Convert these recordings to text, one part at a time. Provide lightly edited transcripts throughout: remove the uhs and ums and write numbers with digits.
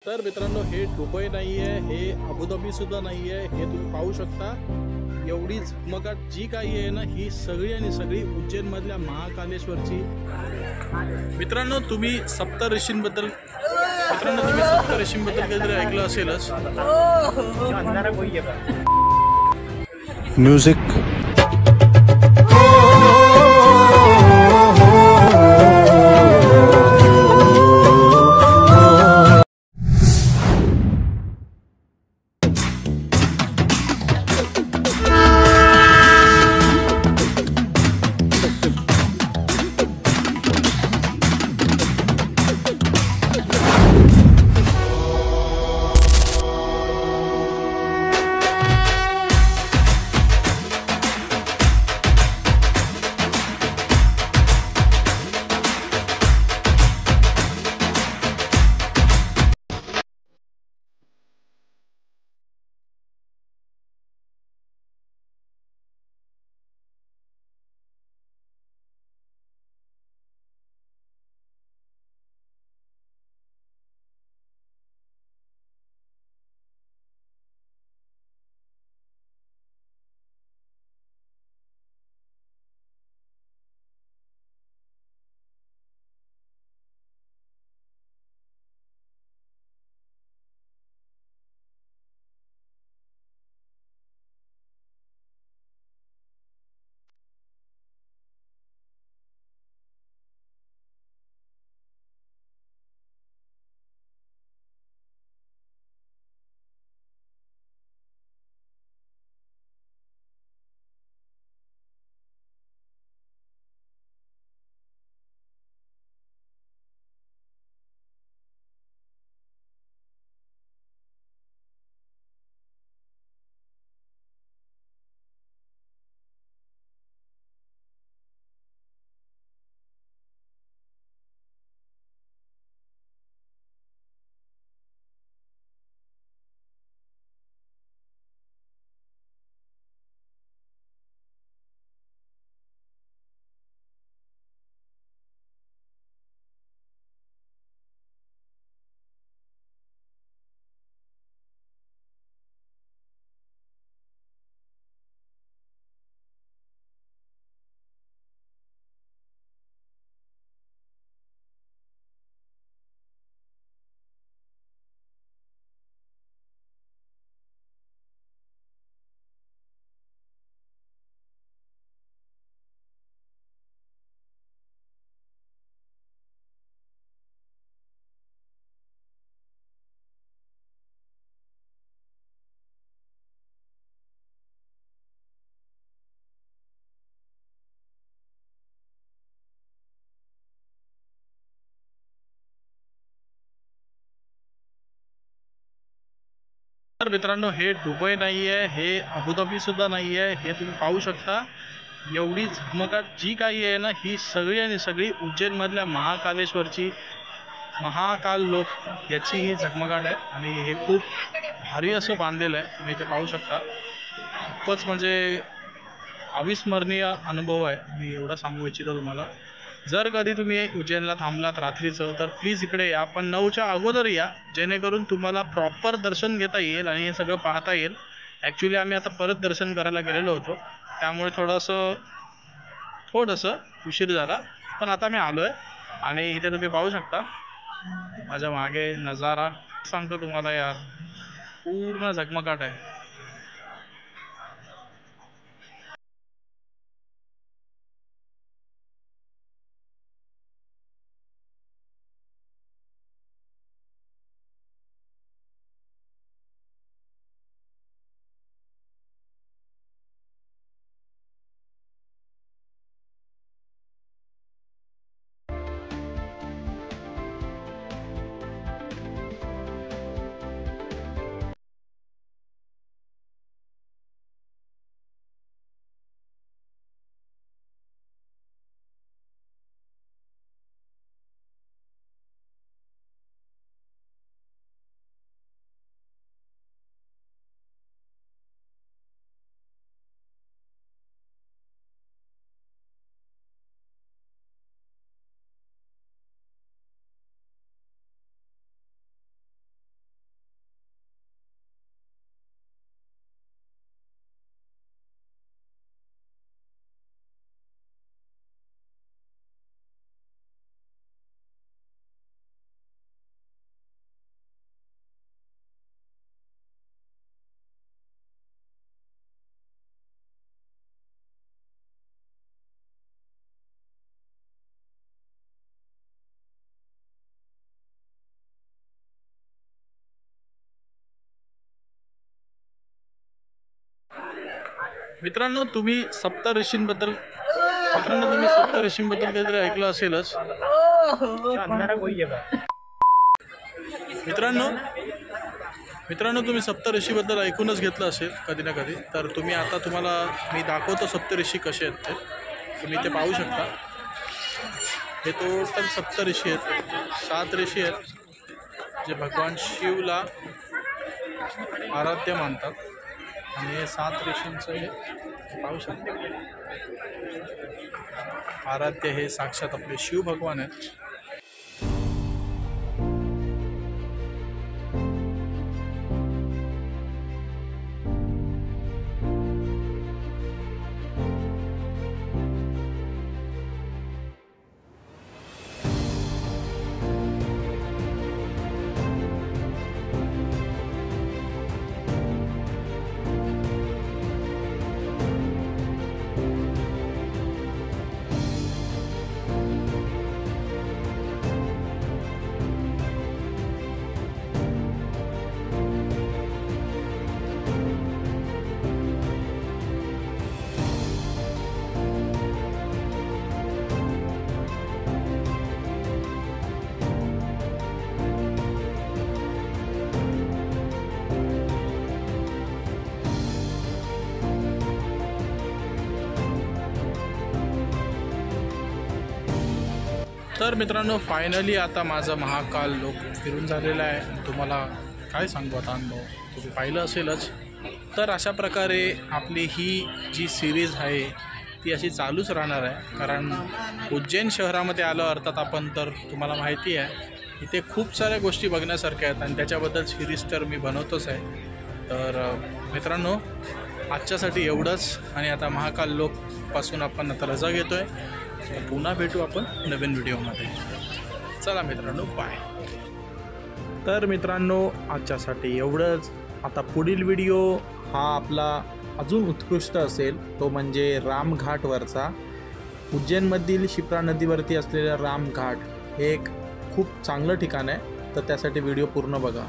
तर मित्रांनो, हे दुबई नाही आहे, हे अबुधाबी सुद्धा नाही आहे. हे तुम्ही पाहू शकता. एवढी झगमगाट जी काही आहे ना, ही सगळी आणि सगळी उज्जैनमधल्या महाकालेश्वरची. मित्रांनो, तुम्ही सप्तऋषींबद्दल कधीतरी ऐकलं असेलच. म्यूजिक तर मित्रांनो, हे दुबई नाही आहे, हे अबुधाबी सुद्धा नाही आहे. हे तुम्ही पाहू शकता. एवढी झगमगाट जी काही आहे ना, ही सगळी आणि सगळी उज्जैनमधल्या महाकालेश्वरची, महाकाल लोक याची ही झगमगाट आहे. आणि हे खूप भारी असं बांधलेलं आहे. तुम्ही इथे पाहू शकता. खूपच म्हणजे अविस्मरणीय अनुभव आहे. मी एवढं सांगू इच्छितो तुम्हाला. जर कधी तुम्ही उज्जैनला थांबलात रात्रीचं, तर प्लीज इकडे या, पण 9च्या अगोदर या, जेणेकरून तुम्हाला प्रॉपर दर्शन घेता येईल आणि हे सगळं पाहता येईल. ॲक्च्युली आम्ही आता परत दर्शन करायला गेलेलो होतो, त्यामुळे थोडंसं उशीर झाला, पण आता मी आलो आहे. आणि इथे तुम्ही पाहू शकता माझ्या मागे नजारा. सांगतो तुम्हाला यार, पूर्ण झगमगाट आहे. मित्रांनो तुम्ही सप्तऋषींबद्दल काहीतरी ऐकलं असेलच। मित्रांनो तुम्ही सप्तऋषीबद्दल ऐकूनच घेतलं असेल कधी ना कधी। तर तुम्हाला मी दाखवतो सप्तऋषी कसे आहेत ते, तुम्ही ते पाहू शकता। हे टोटल सप्तऋषी आहेत, 7 ऋषी आहेत जे भगवान शिवला आराध्य मानतात। आणि हे 7 ऋषींचं हे पाहू शकता, आराध्य हे साक्षात आपले शिव भगवान आहेत। तर मित्रांनो फायनली आता माझा महाकाल लोक फिरून झालेला आहे। तुम्हाला काय सांगू आता अनुभव तुम्ही पाहिलं असेलच। तर अशा प्रकारे आपली ही जी सिरीज आहे ती अशी चालूच राहणार आहे, कारण उज्जैन शहरामध्ये आलो अर्थात आपण, तर तुम्हाला माहिती आहे इथे खूप साऱ्या गोष्टी बघण्यासारख्या आहेत आणि त्याच्याबद्दल सिरीज तर मी बनवतोच आहे। तर मित्रांनो आजच्यासाठी एवढंच, आणि आता महाकाल लोकपासून आपण आता रजा घेतो आहे। पुन्हा भेटू आपण नवीन व्हिडिओमध्ये। चला मित्रांनो, बाय। तर मित्रांनो आजच्यासाठी एवढंच। आता पुढील व्हिडिओ हा आपला अजून उत्कृष्ट असेल, तो म्हणजे रामघाटवरचा। उज्जैनमधील शिप्रा नदीवरती असलेला रामघाट हे एक खूप चांगलं ठिकाण आहे, तर त्यासाठी व्हिडिओ पूर्ण बघा।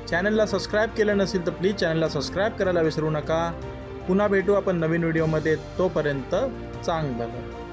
चॅनलला सबस्क्राईब केलं नसेल तर प्लीज चॅनलला सबस्क्राईब करायला विसरू नका। पुन्हा भेटू आपण नवीन व्हिडिओमध्ये, तोपर्यंत चांगलं.